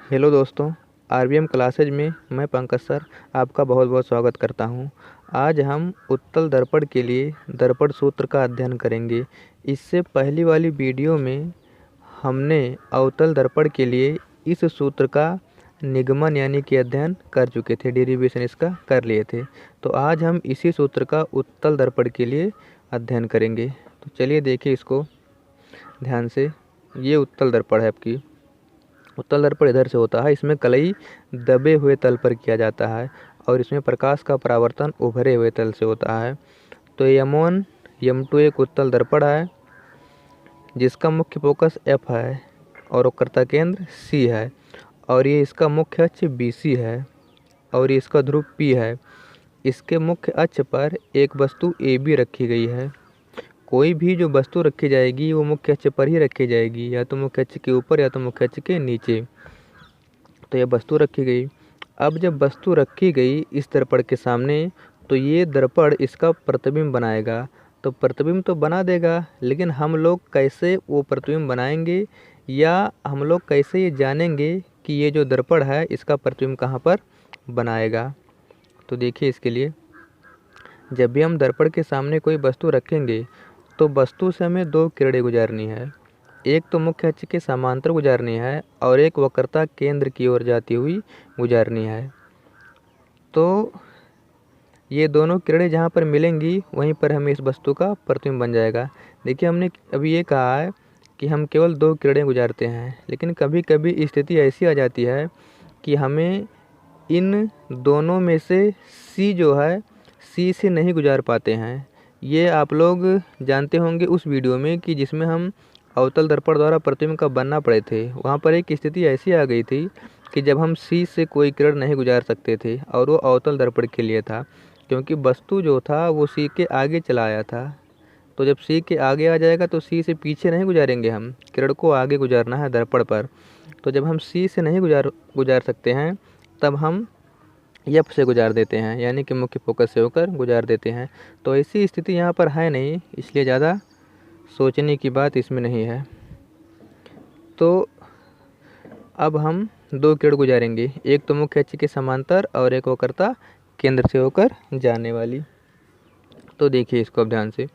Hello दोस्तों, RBM classes में मैं पंकज सर आपका बहुत बहुत स्वागत करता हूं। आज हम उत्तल दर्पण के लिए दर्पण सूत्र का अध्ययन करेंगे। इससे पहली वाली वीडियो में हमने अवतल दर्पण के लिए इस सूत्र का निगमन यानी कि अध्ययन कर चुके थे, डेरिवेशन इसका कर लिए थे। तो आज हम इसी सूत्र का उत्तल दर्पण के लिए अध्ययन करेंगे। तो चलिए देखिए इसको ध्यान से। ये उत्तल दर्पण है आपकी। उत्तल दर्पण इधर से होता है, इसमें कलई दबे हुए तल पर किया जाता है और इसमें प्रकाश का परावर्तन उभरे हुए तल से होता है। तो M1 M2 एक उत्तल दर्पण है जिसका मुख्य फोकस F है और वक्रता केंद्र C है और ये इसका मुख्य अक्ष BC है और ये इसका ध्रुव P है। इसके मुख्य अक्ष पर एक वस्तु AB रखी गई है। कोई भी जो वस्तु रखी जाएगी वो मुख्य अक्ष पर ही रखी जाएगी, या तो मुख्य अक्ष के ऊपर या तो मुख्य अक्ष के नीचे। तो ये वस्तु रखी गई। अब जब वस्तु रखी गई इस दर्पण के सामने, तो ये दर्पण इसका प्रतिबिंब बनाएगा। तो प्रतिबिंब तो बना देगा, लेकिन हम लोग कैसे वो प्रतिबिंब बनाएंगे या हम लोग कैसे ये जानेंगे कि ये जो दर्पण है इसका प्रतिबिंब कहाँ पर बनाएगा। तो देखिए इसके लिए, जब भी हम दर्पण के सामने कोई वस्तु रखेंगे तो वस्तु से हमें दो किरणें गुजारनी है। एक तो मुख्य अक्ष के समांतर गुजारनी है और एक वक्रता केंद्र की ओर जाती हुई गुजारनी है। तो ये दोनों किरणें जहाँ पर मिलेंगी वहीं पर हमें इस वस्तु का प्रतिबिंब बन जाएगा। देखिए हमने अभी ये कहा है कि हम केवल दो किरणें गुजारते हैं, लेकिन कभी कभी स्थिति ऐसी आ जाती है कि हमें इन दोनों में से सी जो है सी से नहीं गुजार पाते हैं। ये आप लोग जानते होंगे उस वीडियो में कि जिसमें हम अवतल दर्पण द्वारा प्रतिबिंब का बनना पड़े थे। वहाँ पर एक स्थिति ऐसी आ गई थी कि जब हम सी से कोई किरण नहीं गुजार सकते थे और वो अवतल दर्पण के लिए था, क्योंकि वस्तु जो था वो सी के आगे चला आया था। तो जब सी के आगे आ जाएगा तो सी से पीछे नहीं गुजारेंगे, हम किरण को आगे गुजारना है दर्पण पर। तो जब हम सी से नहीं गुजार सकते हैं तब हम एफ से गुजार देते हैं, यानी कि मुख्य फोकस से होकर गुजार देते हैं। तो ऐसी स्थिति यहाँ पर है नहीं, इसलिए ज़्यादा सोचने की बात इसमें नहीं है। तो अब हम दो किरण गुजारेंगे, एक तो मुख्य अक्ष के समांतर और एक वक्रता केंद्र से होकर जाने वाली। तो देखिए इसको अब ध्यान से।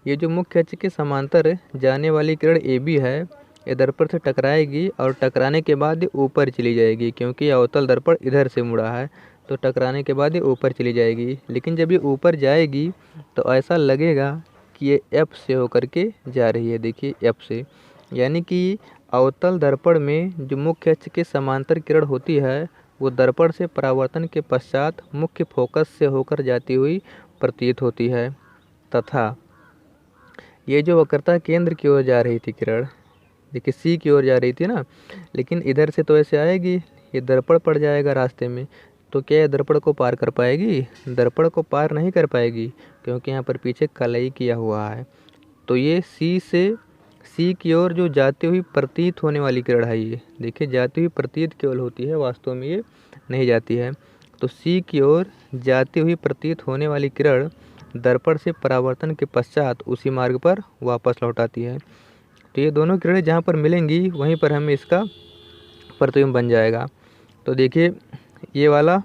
ये जो मुख्य अक्ष के समांतर जाने वाली किरण AB है, ये दर्पण से टकराएगी और टकराने के बाद ये ऊपर चली जाएगी, क्योंकि अवतल दर्पण इधर से मुड़ा है। तो टकराने के बाद ये ऊपर चली जाएगी, लेकिन जब ये ऊपर जाएगी तो ऐसा लगेगा कि ये F से होकर के जा रही है। देखिए F से, यानी कि अवतल दर्पण में जो मुख्य अक्ष के समांतर किरण होती है वो दर्पण से परावर्तन के पश्चात मुख्य फोकस से होकर जाती हुई प्रतीत होती है, तथा ये जो वक्रता केंद्र की ओर जा रही थी किरण, देखिए सी की ओर जा रही थी ना, लेकिन इधर से तो ऐसे आएगी, ये दर्पण पड़ जाएगा रास्ते में। तो क्या ये दर्पण को पार कर पाएगी? दर्पण को पार नहीं कर पाएगी, क्योंकि यहाँ पर पीछे कलई किया हुआ है। तो ये सी की ओर जो जाती हुई प्रतीत होने वाली किरण है, ये देखिए जाती हुई प्रतीत केवल होती है, वास्तव में ये नहीं जाती है। तो सी की ओर जाती हुई प्रतीत होने वाली किरण दर्पण से परावर्तन के पश्चात उसी मार्ग पर वापस लौट आती है। तो ये दोनों किरणें जहाँ पर मिलेंगी वहीं पर हमें इसका प्रतिबिंब बन जाएगा। तो देखिए ये वाला,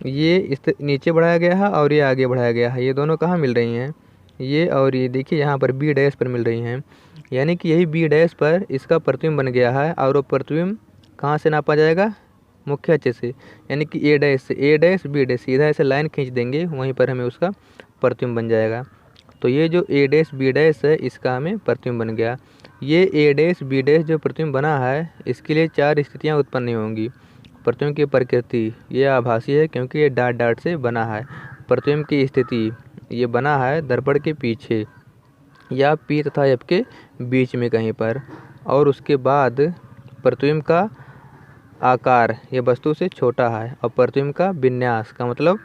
ये इस नीचे बढ़ाया गया है और ये आगे बढ़ाया गया है। ये दोनों कहाँ मिल रही हैं? ये और ये देखिए यहाँ पर B डैश पर मिल रही हैं, यानी कि यही B डैश पर इसका प्रतिबिंब बन गया है। और वो प्रतिबिंब कहाँ से नापा जाएगा? मुख्य अक्ष से, यानी कि A डैश से A डैश B डैश सीधा ऐसे लाइन खींच देंगे, वहीं पर हमें उसका प्रतिबिंब बन जाएगा। तो ये जो A डैश B डैश है इसका हमें प्रतिबिंब बन गया। ये A डैश B डैश जो प्रतिबिंब बना है इसके लिए चार स्थितियाँ उत्पन्न नहीं होंगी। प्रतिबिंब की प्रकृति, ये आभासी है क्योंकि ये डाट डाट से बना है। प्रतिबिंब की स्थिति, ये बना है दर्पण के पीछे या P तथा F के बीच में कहीं पर। और उसके बाद प्रतिबिंब का आकार ये वस्तु से छोटा है, और प्रतिबिंब का विन्यास का मतलब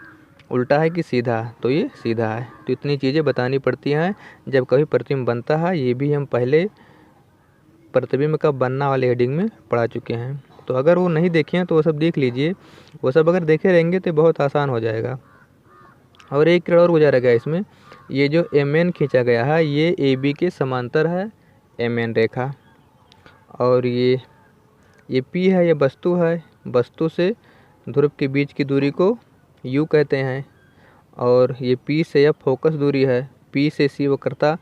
उल्टा है कि सीधा, तो ये सीधा है। तो इतनी चीज़ें बतानी पड़ती हैं जब कभी प्रतिबिंब बनता है। ये भी हम पहले प्रतिबिंब का बनना वाले हेडिंग में पढ़ा चुके हैं। तो अगर वो नहीं देखे हैं तो वो सब देख लीजिए, वो सब अगर देखे रहेंगे तो बहुत आसान हो जाएगा। और एक किरण और गुजारा गया इसमें, ये जो MN खींचा गया है ये AB के समांतर है MN रेखा, और ये ये P है, ये वस्तु है, वस्तु से ध्रुव के बीच की दूरी को U कहते हैं। और ये P से F फोकस दूरी है, P से C वक्रता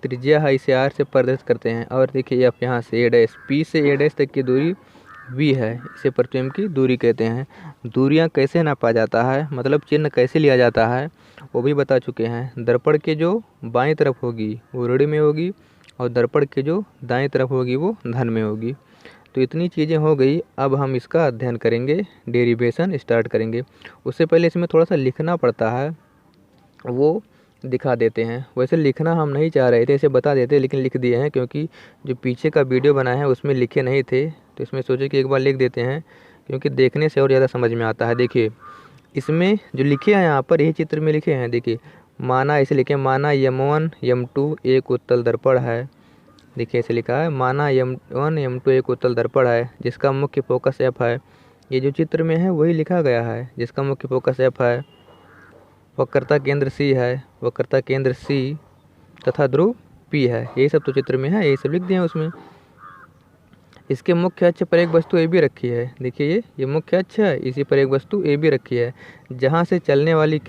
त्रिज्या है, इसे R से प्रदर्शित करते हैं। और देखिए F यहाँ से A', P से A' तक की दूरी V है, इसे प्रतिबिंब की दूरी कहते हैं। दूरियां कैसे नापा जाता है, मतलब चिन्ह कैसे लिया जाता है, वो भी बता चुके हैं। दर्पण के जो बाईं तरफ होगी वो ऋण में होगी, और दर्पण के जो दाईं तरफ होगी वो धन में होगी। तो इतनी चीज़ें हो गई। अब हम इसका अध्ययन करेंगे, डेरिवेशन स्टार्ट करेंगे। उससे पहले इसमें थोड़ा सा लिखना पड़ता है, वो दिखा देते हैं। वैसे लिखना हम नहीं चाह रहे थे, इसे बता देते, लेकिन लिख दिए हैं क्योंकि जो पीछे का वीडियो बनाया है उसमें लिखे नहीं थे, तो इसमें सोचे कि एक बार लिख देते हैं, क्योंकि देखने से और ज़्यादा समझ में आता है। देखिए इसमें जो लिखे हैं यहाँ पर, यही चित्र में लिखे हैं। देखिए माना, ऐसे लिखे, माना M1 M2 एक उत्तल दर्पण है। देखिए ऐसे लिखा है, माना M1 M2 एक उत्तल दर्पण है जिसका मुख्य फोकस F है। ये जो चित्र में है वही लिखा गया है, जिसका मुख्य फोकस F है। वक्रता केंद्र C है, वक्रता केंद्र C तथा ध्रुव P है। यही सब तो चित्र में है, यही सब लिख दिए हैं उसमें। इसके मुख्य अक्ष पर एक वस्तु AB रखी है। देखिए ये मुख्य अक्ष है, इसी पर एक वस्तु AB रखी है, जहाँ से चलने वाली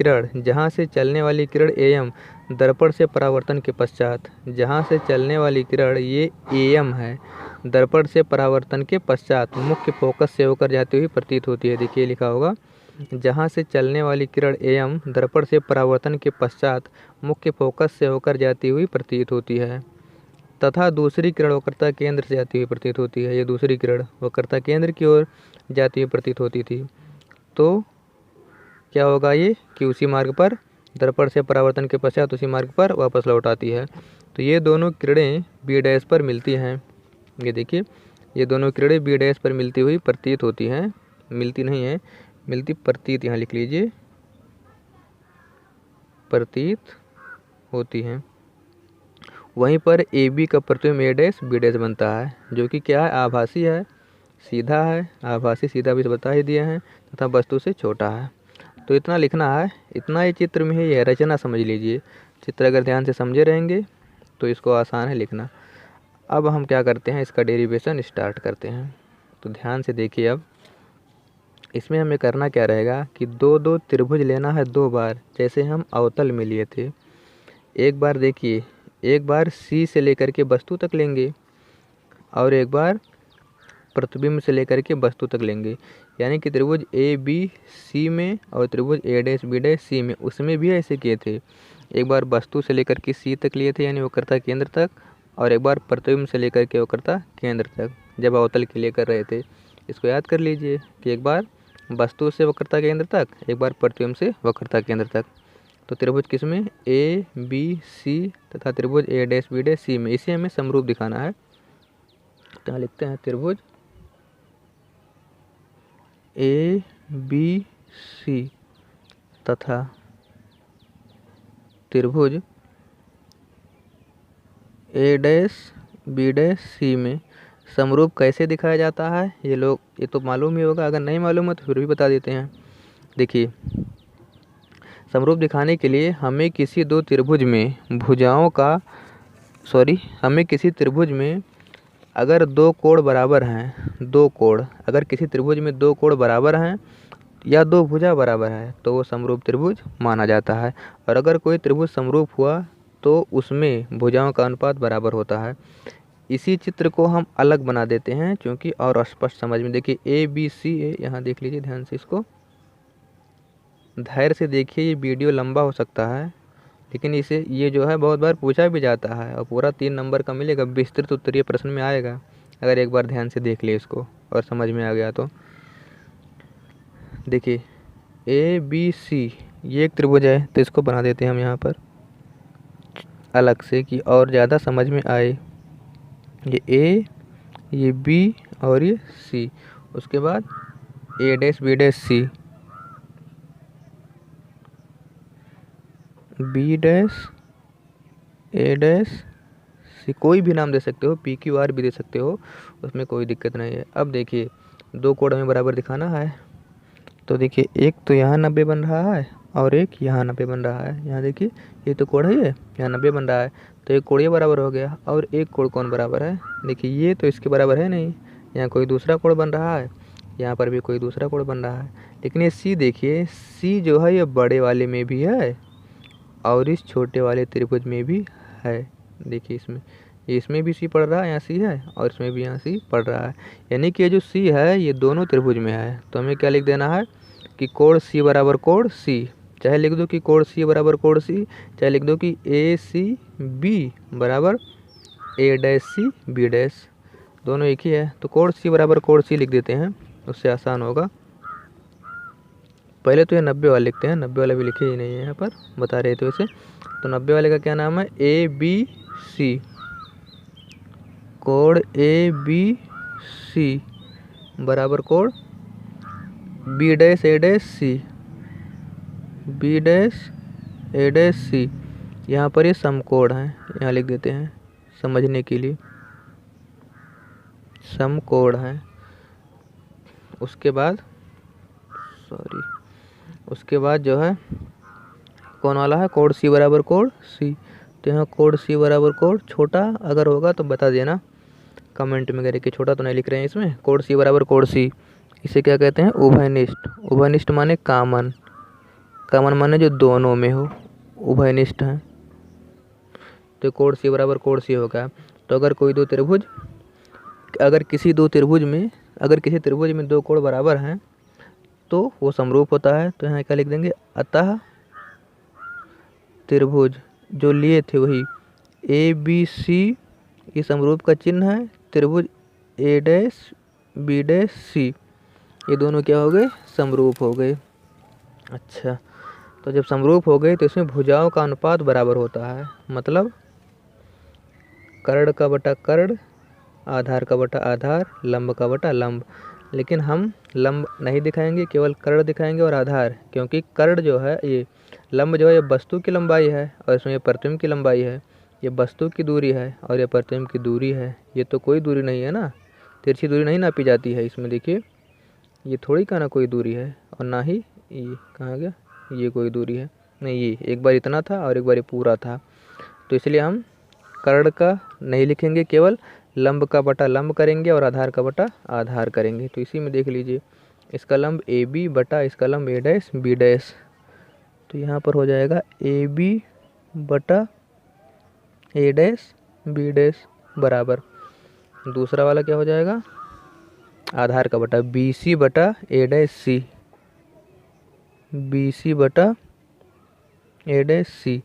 किरण AM दर्पण से परावर्तन के पश्चात, जहाँ से चलने वाली किरण ये AM है, दर्पण से परावर्तन के पश्चात मुख्य फोकस से होकर जाती हुई प्रतीत होती है। देखिए लिखा होगा, जहाँ से चलने वाली किरण AM दर्पण से परावर्तन के पश्चात मुख्य फोकस से होकर जाती हुई प्रतीत होती है, तथा दूसरी किरण वक्रता केंद्र से जाती हुई प्रतीत होती है। ये दूसरी किरण वक्रता केंद्र की ओर जाती हुई प्रतीत होती थी। तो क्या होगा ये, कि उसी मार्ग पर, दर्पण से परावर्तन के पश्चात उसी मार्ग पर वापस लौट आती है। तो ये दोनों किरणें B' पर मिलती हैं। ये देखिए, ये दोनों किरणें B' पर मिलती हुई प्रतीत होती हैं, मिलती नहीं है, मिलती प्रतीत, यहाँ लिख लीजिए, प्रतीत होती हैं। वहीं पर AB का प्रतिबिंब A', B' बनता है, जो कि क्या है, आभासी है, सीधा है, आभासी सीधा भी बता ही दिए हैं, तथा वस्तु से छोटा है। तो इतना लिखना है, इतना ही चित्र में ही है, रचना समझ लीजिए। चित्र अगर ध्यान से समझे रहेंगे तो इसको आसान है लिखना। अब हम क्या करते हैं, इसका डेरिवेशन स्टार्ट करते हैं। तो ध्यान से देखिए, अब इसमें हमें करना क्या रहेगा कि दो दो त्रिभुज लेना है 2 बार, जैसे हम अवतल में लिए थे। एक बार देखिए, एक बार C से लेकर के वस्तु तक लेंगे, और एक बार प्रतिबिंब से लेकर के वस्तु तक लेंगे। यानी कि त्रिभुज ABC में और त्रिभुज A', B' में, उसमें भी ऐसे किए थे। एक बार वस्तु से लेकर के C तक लिए थे, यानी वक्रता केंद्र तक, और एक बार प्रतिबिंब से लेकर के वक्रता केंद्र तक, जब अवतल के लिए कर रहे थे। इसको याद कर लीजिए कि एक बार वस्तु से वक्रता केंद्र तक, एक बार प्रतिबिंब से वक्रता केंद्र तक। तो त्रिभुज किसमें, ABC तथा त्रिभुज A', B' में, इसे हमें समरूप दिखाना है। तो यहाँ लिखते हैं त्रिभुज ABC तथा त्रिभुज A', B' में समरूप कैसे दिखाया जाता है, ये तो मालूम ही होगा, अगर नहीं मालूम है तो फिर भी बता देते हैं। देखिए, समरूप दिखाने के लिए हमें किसी त्रिभुज में अगर 2 कोण बराबर हैं, 2 कोण, अगर किसी त्रिभुज में 2 कोण बराबर हैं या 2 भुजा बराबर है, तो वो समरूप त्रिभुज माना जाता है। और अगर कोई त्रिभुज समरूप हुआ तो उसमें भुजाओं का अनुपात बराबर होता है। इसी चित्र को हम अलग बना देते हैं, क्योंकि और स्पष्ट समझ में। देखिए ABC, यहाँ देख लीजिए ध्यान से, इसको धैर्य से देखिए। ये वीडियो लंबा हो सकता है, लेकिन ये जो है बहुत बार पूछा भी जाता है, और पूरा 3 नंबर का मिलेगा, विस्तृत उत्तरीय प्रश्न में आएगा, अगर एक बार ध्यान से देख लिए इसको और समझ में आ गया तो। देखिए ABC ये एक त्रिभुज है, तो इसको बना देते हैं हम यहाँ पर अलग से, कि और ज़्यादा समझ में आए। ये A, ये B और ये C, उसके बाद A', B', A', कोई भी नाम दे सकते हो, PQR भी दे सकते हो, उसमें कोई दिक्कत नहीं है। अब देखिए 2 कोण हमें बराबर दिखाना है, तो देखिए एक तो यहाँ 90 बन रहा है और एक यहाँ 90 बन रहा है। यहाँ देखिए ये तो कोण है, ये यहाँ 90 बन रहा है, तो एक कोण ये बराबर हो गया, और एक कोण कौन बराबर है, देखिए ये तो इसके बराबर है नहीं, यहाँ कोई दूसरा कोण बन रहा है, यहाँ पर भी कोई दूसरा कोण बन रहा है। लेकिन ये सी देखिए, सी जो है ये बड़े वाले में भी है और इस छोटे वाले त्रिभुज में भी है। देखिए इसमें भी सी पड़ रहा है, यहाँ सी है, और इसमें भी यहाँ सी पड़ रहा है। यानी कि ये जो सी है ये दोनों त्रिभुज में है। तो हमें क्या लिख देना है कि कोण सी बराबर कोण सी, चाहे लिख दो कि कोण सी बराबर कोण सी, चाहे लिख दो कि ए सी बी बराबर ए डैश सी बी डैश, दोनों एक ही है। तो कोण सी बराबर कोण सी लिख देते हैं, उससे आसान होगा। पहले तो ये 90 वाला लिखते हैं, 90 वाला भी लिखे ही नहीं है यहाँ पर, बता रहे थे वैसे। तो 90 वाले का क्या नाम है, ए बी सी, कोण ए बी सी बराबर कोण बी डैश ए डैश सी, बी डैश ए डैश सी। यहाँ पर ये समकोण है, यहाँ लिख देते हैं समझने के लिए, समकोण है। उसके बाद जो है कौन वाला है, कोण सी बराबर कोण सी। तो यहाँ कोण सी बराबर कोण, छोटा अगर होगा तो बता देना कमेंट में करके, छोटा तो नहीं लिख रहे हैं इसमें। कोण सी बराबर कोण सी, इसे क्या कहते हैं, उभयनिष्ठ। उभयनिष्ठ माने कॉमन, कॉमन माने जो दोनों में हो, उभयनिष्ठ है। तो कोण सी बराबर कोण सी होगा। तो अगर किसी त्रिभुज में दो कोण बराबर हैं तो वो समरूप होता है। तो यहाँ क्या लिख देंगे, अतः त्रिभुज जो लिए थे वही ए बी सी, ये समरूप का चिन्ह है। त्रिभुज ए डैश बी डैश सी, ये दोनों क्या हो गए, समरूप हो गए। अच्छा, तो जब समरूप हो गए तो इसमें भुजाओं का अनुपात बराबर होता है, मतलब कर्ण का बटा कर्ण, आधार का बटा आधार, लंब का बटा लंब। लेकिन हम लंब नहीं दिखाएंगे, केवल कर्ण दिखाएंगे और आधार, क्योंकि कर्ण जो है ये लंब जो है ये वस्तु की लंबाई है और इसमें ये प्रतिबिंब की लंबाई है। ये वस्तु की दूरी है और ये प्रतिबिंब की दूरी है। ये तो कोई दूरी नहीं है ना, तिरछी दूरी नहीं नापी जाती है इसमें। देखिए ये थोड़ी का ना कोई दूरी है, और ना ही ये कहाँ गया, ये कोई दूरी है नहीं, ये एक बार इतना था और एक बार ये पूरा था। तो इसलिए हम कर्ण का नहीं लिखेंगे, केवल लंब का बटा लंब करेंगे और आधार का बटा आधार करेंगे। तो इसी में देख लीजिए, इसका लंब ए बी बटा इसका लंब ए डैश बी डैश। तो यहाँ पर हो जाएगा ए बी बटा ए डैश बी डैश बराबर, दूसरा वाला क्या हो जाएगा, आधार का बटा बी सी बटा ए डैश सी, बी सी बटा ए डैश सी,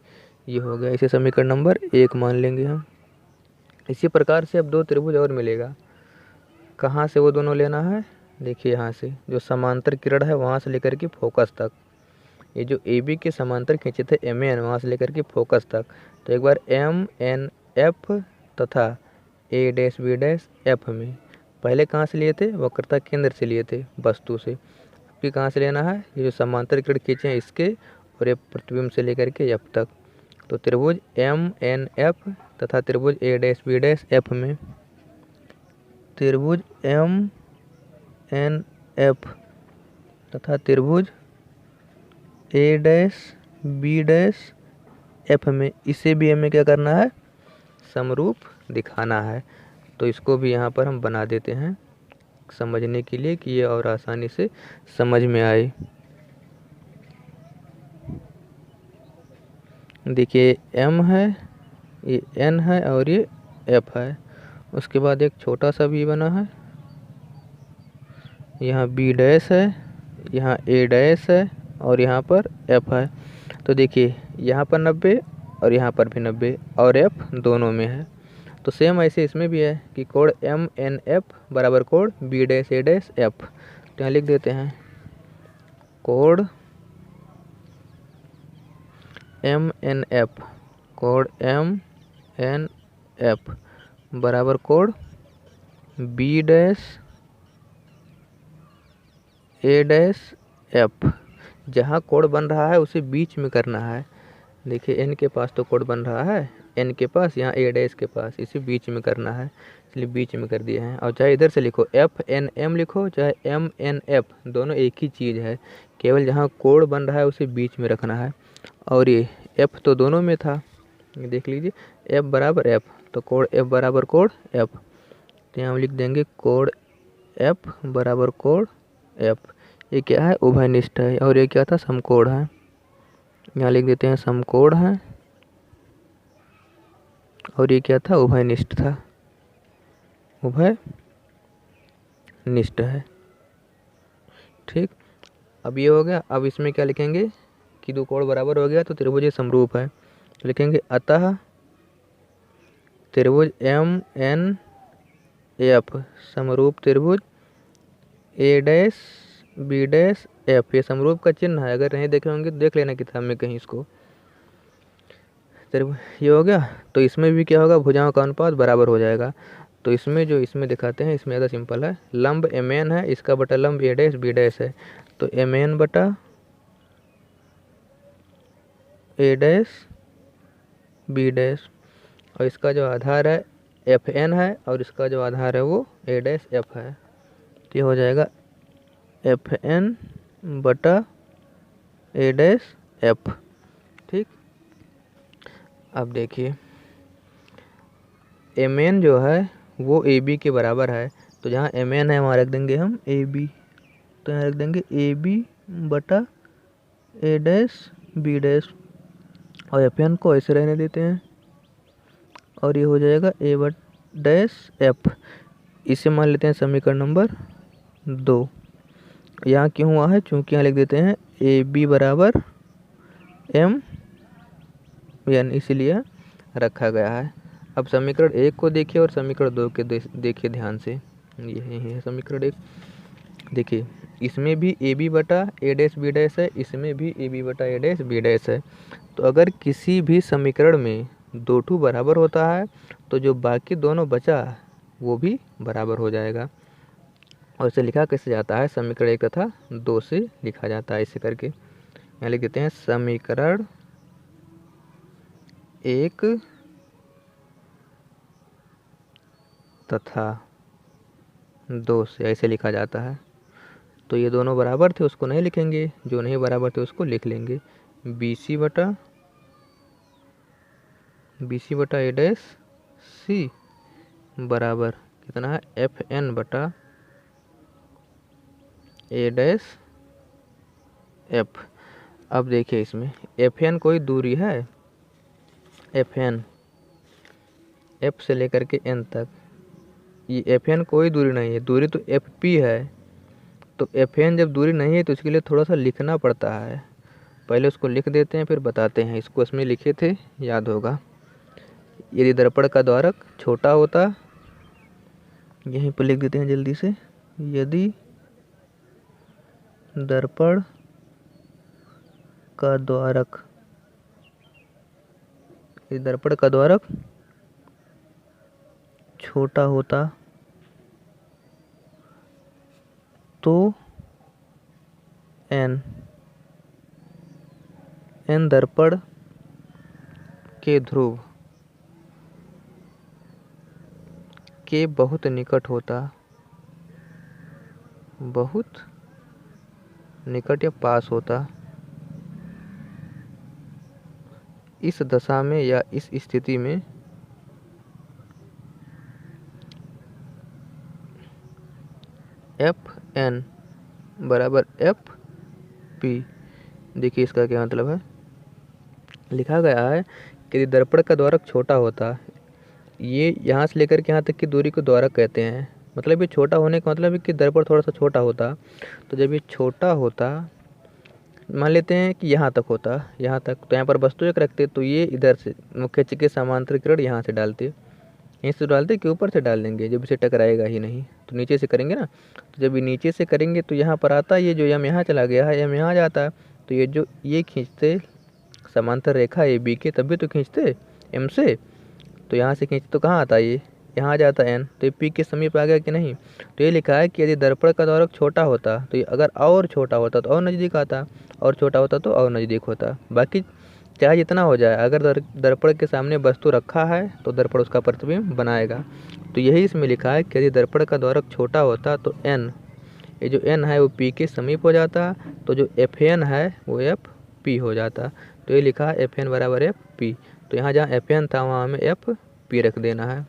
ये हो गया। इसे समीकरण नंबर 1 मान लेंगे हम। इसी प्रकार से अब दो त्रिभुज और मिलेगा। कहाँ से वो दोनों लेना है, देखिए यहाँ से जो समांतर किरण है वहाँ से लेकर के फोकस तक, ये जो ए बी के समांतर खींचे थे एम एन, वहाँ से लेकर के फोकस तक। तो एक बार एम एन एफ तथा ए डैश बी डैश एफ में, पहले कहाँ से लिए थे, वक्रता केंद्र से लिए थे, वस्तु से। फिर कहाँ से लेना है, ये जो समांतर किरण खींचे हैं इसके, और ये प्रतिबिंब से लेकर के एफ तक। तो त्रिभुज एम एन एफ तथा त्रिभुज ए डैश बी डैश एफ में, त्रिभुज एम एन एफ तथा त्रिभुज ए डैश बी डैश एफ में, इसे भी हमें क्या करना है, समरूप दिखाना है। तो इसको भी यहाँ पर हम बना देते हैं समझने के लिए कि ये और आसानी से समझ में आए। देखिए एम है, ये एन है और ये एफ है। उसके बाद एक छोटा सा बी बना है, यहाँ बी डैश है, यहाँ ए डैश है और यहाँ पर एफ है। तो देखिए यहाँ पर 90 और यहाँ पर भी 90 और एफ दोनों में है। तो सेम ऐसे इसमें भी है कि कोण एम एन एफ बराबर कोण बी डैश ए डैश एफ। तो यहाँ लिख देते हैं कोण एम एन एफ, कोण एम एन एफ बराबर कोण बी डैश ए डैश एफ। जहाँ कोण बन रहा है उसे बीच में करना है। देखिए एन के पास तो कोण बन रहा है, एन के पास, यहाँ ए डैश के पास, इसे बीच में करना है, इसलिए बीच में कर दिए हैं। और चाहे इधर से लिखो एफ एन एम लिखो, चाहे एम एन एफ, दोनों एक ही चीज़ है, केवल जहाँ कोण बन रहा है उसे बीच में रखना है। और ये एफ तो दोनों में था, ये देख लीजिए एफ बराबर एफ, तो कोण एफ बराबर कोण एफ। तो यहाँ हम लिख देंगे कोण एफ बराबर कोण एफ। ये क्या है, उभयनिष्ठ है। और ये क्या था, समकोण है। यहाँ लिख देते हैं समकोण है, और ये क्या था, उभयनिष्ठ था, उभयनिष्ठ है। ठीक, अब ये हो गया। अब इसमें क्या लिखेंगे कि दो कोण बराबर हो गया तो त्रिभुज समरूप है, तो लिखेंगे अतः त्रिभुज एम एन एफ समरूप त्रिभुज ए डैश बी डैश एफ। ये समरूप का चिन्ह है, अगर नहीं देखे होंगे तो देख लेना किताब में कहीं इसको। ये हो गया। तो इसमें भी क्या होगा, भुजाओं का अनुपात बराबर हो जाएगा। तो इसमें जो इसमें दिखाते हैं, इसमें ज़्यादा सिंपल है। लंब एम एन है, इसका बटा लंब ए डैश बी डैश है, तो एम एन बटा ए डैश बी डैश, और इसका जो आधार है एफ एन है, और इसका जो आधार है वो ए डैश एफ है। तो ये हो जाएगा एफ एन बटा ए डैश एफ। ठीक, अब देखिए एम एन जो है वो ए बी के बराबर है, तो जहाँ एम एन है वहाँ रख देंगे हम ए बी, तो यहाँ रख देंगे ए बी बटा ए डैश बी डैश, और एफ एन को ऐसे रहने देते हैं, और ये हो जाएगा ए बट डैश एफ। इसे मान लेते हैं समीकरण नंबर 2। यहाँ क्यों हुआ है, चूँकि यहाँ लिख देते हैं ए बी बराबर एम एन, इसीलिए रखा गया है। अब समीकरण 1 को देखिए और समीकरण 2 के देखिए ध्यान से। यही है समीकरण 1। देखिए इसमें भी ए बी बटा ए डैश बी डैश है, इसमें भी ए बी बटा ए डैश बी डैश है। तो अगर किसी भी समीकरण में दो टू बराबर होता है तो जो बाकी दोनों बचा वो भी बराबर हो जाएगा। और इसे लिखा कैसे जाता है, समीकरण 1 तथा 2 से लिखा जाता है ऐसे करके। यहाँ लिख देते हैं समीकरण 1 तथा 2 से ऐसे लिखा जाता है। तो ये दोनों बराबर थे उसको नहीं लिखेंगे, जो नहीं बराबर थे उसको लिख लेंगे। बी सी बटा ए डैश सी बराबर कितना है, एफ एन बटा ए डैश एफ। अब देखिए इसमें एफ एन कोई दूरी है, एफ एन एफ से लेकर के एन तक, ये एफ एन कोई दूरी नहीं है, दूरी तो एफ पी है। तो एफ एन जब दूरी नहीं है तो इसके लिए थोड़ा सा लिखना पड़ता है, पहले उसको लिख देते हैं फिर बताते हैं। इसको इसमें लिखे थे, याद होगा। यदि दर्पण का द्वारक छोटा होता, यहीं पर लिख देते हैं जल्दी से, यदि दर्पण का द्वारक छोटा होता तो एन दर्पण के ध्रुव के बहुत निकट होता, बहुत निकट या पास होता। इस दशा में या इस स्थिति में एफ एन बराबर एफ पी। देखिए इसका क्या मतलब है, लिखा गया है कि यदि दर्पण का द्वारक छोटा होता, ये यहाँ से लेकर के यहाँ तक की दूरी को द्वारक कहते हैं। मतलब ये छोटा होने का मतलब है कि दर्पण थोड़ा सा छोटा होता। तो जब ये छोटा होता, मान लेते हैं कि यहाँ तक होता, यहाँ तक, तो यहाँ पर वस्तु एक रखते, तो ये इधर से मुख्य अक्ष के समांतर किरण यहाँ से डालते, यहीं से डालते कि ऊपर से डाल देंगे, जब इसे टकराएगा ही नहीं तो नीचे से करेंगे ना। तो जब ये नीचे से करेंगे तो यहाँ पर आता, ये जो यम यहाँ चला गया है, यम यहाँ जाता है, तो ये जो ये खींचते समांतर रेखा ए बी के, तभी तो खींचते एम से, तो यहाँ से खींचते तो कहाँ आता है, ये यहाँ जाता एन, तो ये पी के समीप आ गया कि नहीं। तो ये लिखा है कि यदि दर्पण का द्वारक छोटा होता तो ये अगर और छोटा होता तो और नज़दीक आता, और छोटा होता तो और नज़दीक होता। बाकी चाहे जितना हो जाए, अगर दर्पण के सामने वस्तु रखा है तो दर्पण उसका प्रतिबिंब बनाएगा। तो यही इसमें लिखा है कि यदि दर्पण का द्वारक छोटा होता तो एन, ये जो एन है वो पी के समीप हो जाता, तो जो एफ एन है वो एफ पी हो जाता। तो ये लिखा है एफ एन बराबर एफ पी। तो यहाँ जहाँ एफ एन था वहाँ हमें एफ पी रख देना है,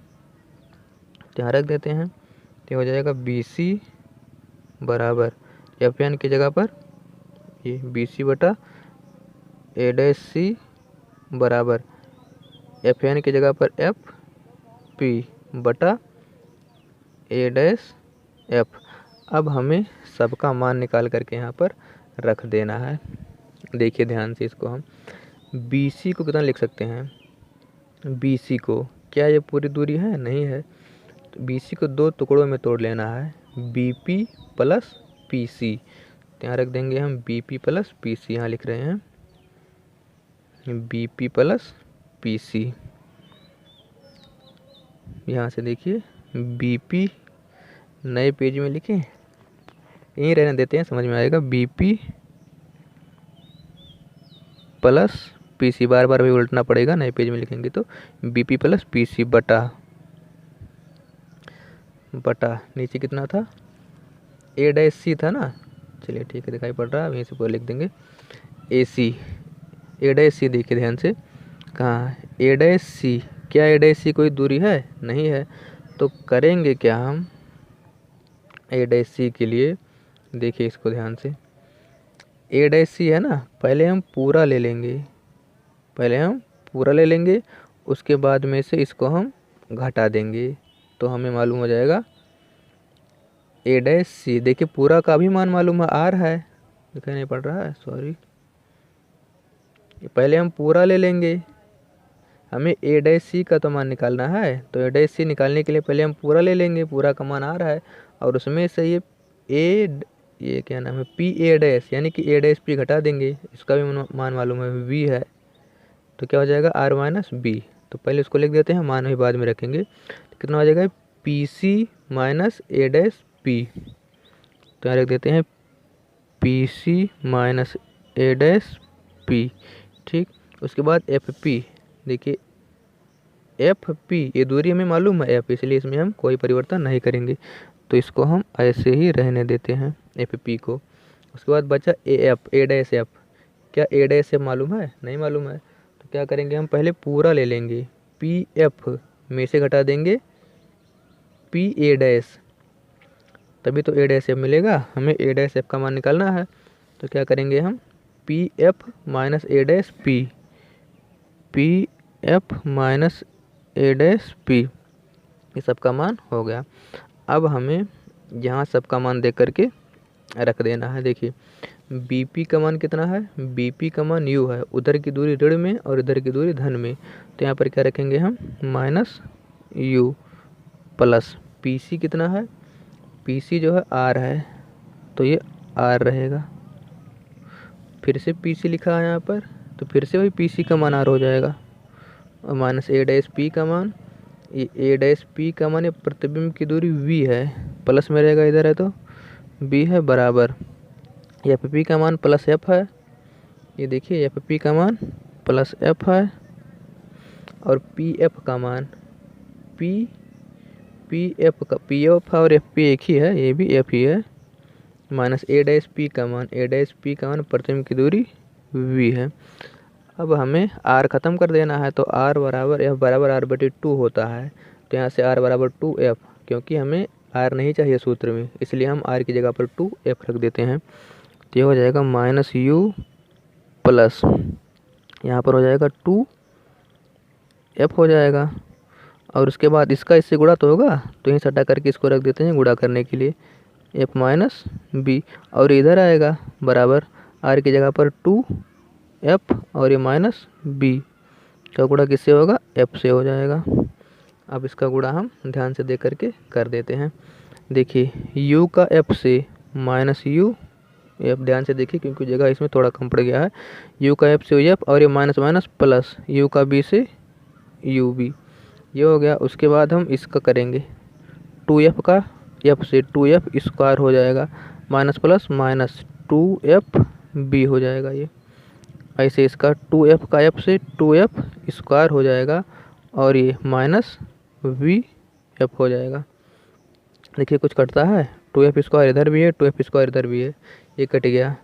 तो यहाँ रख देते हैं। तो हो जाएगा बी सी बराबर एफ एन की जगह पर ये बी सी बटा ए डैश सी बराबर एफ एन की जगह पर एफ पी बटा ए डैश एफ। अब हमें सबका मान निकाल करके यहाँ पर रख देना है। देखिए ध्यान से, इसको हम बी सी को कितना लिख सकते हैं, बी सी को, क्या ये पूरी दूरी है, नहीं है, तो बी सी को दो टुकड़ों में तोड़ लेना है, B P plus P C. तो यहाँ रख देंगे हम B P plus P C, यहाँ लिख रहे हैं B P plus P C. यहाँ से देखिए बी पी नए पेज में लिखें, यहीं रहने देते हैं, समझ में आएगा, B P plus P C, बार बार भी उल्टना पड़ेगा, नए पेज में लिखेंगे तो B P plus P C बटा नीचे कितना था, ए डैश सी था ना, चलिए ठीक है, दिखाई पड़ रहा है, यहीं से पूरा लिख देंगे ए सी, ए डैश सी। देखिए ध्यान से, कहाँ है ए डैश सी, क्या ए डैश सी कोई दूरी है, नहीं है, तो करेंगे क्या हम ए डैश सी के लिए, देखिए इसको ध्यान से, ए डैश सी है ना, पहले हम पूरा ले लेंगे, उसके बाद में से इसको हम घटा देंगे, तो हमें मालूम हो जाएगा ए डैश सी। देखिए पूरा का भी मान मालूम है, आर है, दिखाई नहीं पड़ रहा है, सॉरी, पहले हम पूरा ले लेंगे, हमें ए डैश सी का तो मान निकालना है, तो ए डैश सी निकालने के लिए पहले हम पूरा ले लेंगे, पूरा का मान आ रहा है, और उसमें से ये क्या नाम है, पी ए डैश, यानी कि ए डैश पी घटा देंगे, इसका भी मान मालूम है, वी है, तो क्या हो जाएगा आर माइनस बी। तो पहले उसको लिख देते हैं, मान ही बाद में रखेंगे, तो कितना हो जाएगा P C minus A dash P, तो यहाँ रख देते हैं P C minus A dash P, ठीक। उसके बाद एफ पी, देखिए एफ पी, ये दूरी हमें मालूम है एफ, इसलिए इसमें हम कोई परिवर्तन नहीं करेंगे, तो इसको हम ऐसे ही रहने देते हैं एफ पी को। उसके बाद बचा A F, A dash F, क्या ए डैश एफ मालूम है, नहीं मालूम है, तो क्या करेंगे हम पहले पूरा ले लेंगे, पी एफ में से घटा देंगे पी ए डैश, तभी तो ए डैश एफ मिलेगा, हमें ए डैश एफ का मान निकालना है, तो क्या करेंगे हम P F minus A dash P, P F minus A dash P, ये सबका मान हो गया। अब हमें यहाँ सबका मान दे करके रख देना है। देखिए बी पी का मान कितना है, बी पी का मान यू है, उधर की दूरी ऋण में और इधर की दूरी धन में, तो यहाँ पर क्या रखेंगे हम minus U plus P C कितना है, पी सी जो है आर है, तो ये आर रहेगा, फिर से पी सी लिखा है यहाँ पर, तो फिर से वही पी सी का मान आर हो जाएगा, और माइनस ए डैश पी का मान, ये ए डैश पी का मान, ये प्रतिबिंब की दूरी वी है, प्लस में रहेगा, इधर है तो बी है, बराबर एफ पी का मान प्लस एफ है, ये देखिए एफ पी का मान प्लस एफ है, और पी एफ का मान पी एफ का पी एफ और एफ पी एक ही है, ये भी एफ ही है, माइनस ए डैश पी का मान, ए डैश पी का मान प्रतिबिंब की दूरी वी है। अब हमें आर ख़त्म कर देना है, तो आर बराबर एफ बराबर आर बटे 2 होता है, तो यहाँ से आर बराबर 2 एफ, क्योंकि हमें आर नहीं चाहिए सूत्र में, इसलिए हम आर की जगह पर 2 एफ रख देते हैं, तो ये हो जाएगा माइनस यू प्लस, यहाँ पर हो जाएगा 2 एफ हो जाएगा, और उसके बाद इसका इससे गुणा तो होगा, तो यहीं सटा करके इसको रख देते हैं गुणा करने के लिए, एफ माइनस बी, और इधर आएगा बराबर आर की जगह पर 2 एफ और ये माइनस बी का गुणा किससे होगा, एफ से हो जाएगा। अब इसका गुणा हम ध्यान से देख करके कर देते हैं। देखिए u का f से माइनस यू, एफ ध्यान से देखिए क्योंकि जगह इसमें थोड़ा कम पड़ गया है, u का f से एफ और ये माइनस माइनस प्लस u का b से यू बी, ये हो गया। उसके बाद हम इसका करेंगे 2f का f से 2f स्क्वायर हो जाएगा, minus plus minus 2f b हो जाएगा, ये ऐसे इसका 2f का f से 2f स्क्वायर हो जाएगा, और ये माइनस वी एफ हो जाएगा। देखिए कुछ कटता है, 2f स्क्वायर इधर भी है, 2f स्क्वायर इधर भी है, ये कट गया।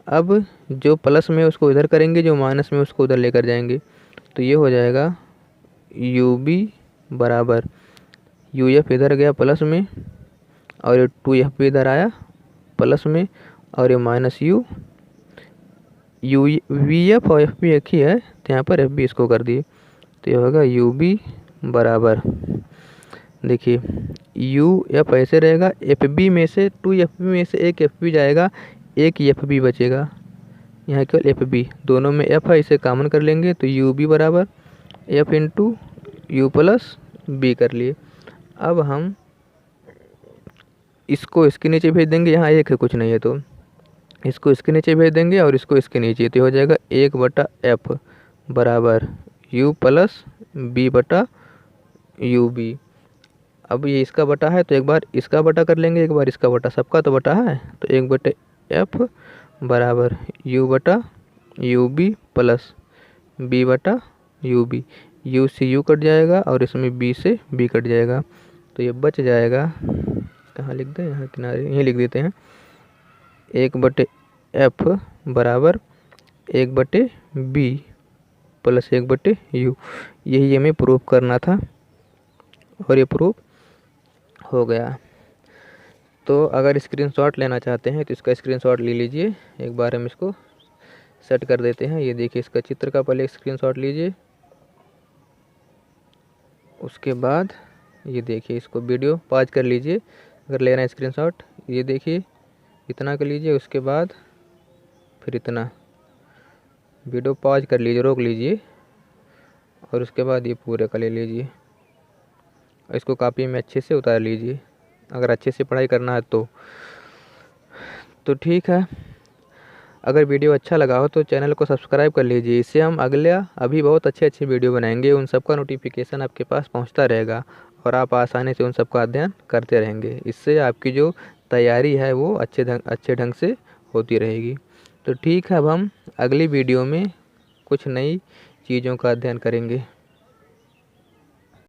अब जो प्लस में उसको इधर करेंगे, जो माइनस में उसको उधर लेकर जाएंगे, तो ये हो जाएगा यू बी बराबर यू एफ इधर गया प्लस में, और ये 2f भी इधर आया प्लस में, और ये minus you, you V F और एफ बी एक ही है तो यहाँ पर एफ बी इसको कर दिए, तो ये होगा यू बी बराबर, देखिए यू एफ ऐसे रहेगा, एफ बी में से 2 एफ बी में से एक एफ बी जाएगा, एक एफ बी बचेगा, यहाँ केवल एफ बी, दोनों में एफ है इसे कॉमन कर लेंगे तो यू बी बराबर F into U plus B कर लिए। अब हम इसको इसके नीचे भेज देंगे, यहाँ एक है कुछ नहीं है तो इसको इसके नीचे भेज देंगे और इसको इसके नीचे, तो हो जाएगा 1/f बराबर u प्लस बी बटा यू बी। अब ये इसका बटा है तो एक बार इसका बटा कर लेंगे, एक बार इसका बटा, सबका तो बटा है, तो 1/f बराबर u बटा यू बी प्लस बी बटा यू बी, यू से यू कट जाएगा और इसमें बी से बी कट जाएगा, तो ये बच जाएगा, कहाँ लिख दें, यहाँ किनारे यहीं लिख देते हैं, 1/f बराबर 1/b प्लस 1/u। यही हमें प्रूफ करना था और ये प्रूफ हो गया। तो अगर स्क्रीनशॉट लेना चाहते हैं तो इसका स्क्रीनशॉट ले लीजिए, एक बार हम इसको सेट कर देते हैं। ये देखिए इसका चित्र का पहले स्क्रीनशॉट लीजिए, उसके बाद ये देखिए इसको वीडियो पॉज कर लीजिए, अगर लेना है स्क्रीनशॉट, ये देखिए इतना कर लीजिए, उसके बाद फिर इतना, वीडियो पॉज कर लीजिए, रोक लीजिए और उसके बाद ये पूरे का ले लीजिए और इसको कॉपी में अच्छे से उतार लीजिए, अगर अच्छे से पढ़ाई करना है तो ठीक है। अगर वीडियो अच्छा लगा हो तो चैनल को सब्सक्राइब कर लीजिए, इससे हम अभी बहुत अच्छे वीडियो बनाएंगे, उन सब का नोटिफिकेशन आपके पास पहुंचता रहेगा और आप आसानी से उन सब का अध्ययन करते रहेंगे। इससे आपकी जो तैयारी है वो अच्छे ढंग से होती रहेगी। तो ठीक है, अब हम अगली वीडियो में कुछ नई चीज़ों का अध्ययन करेंगे।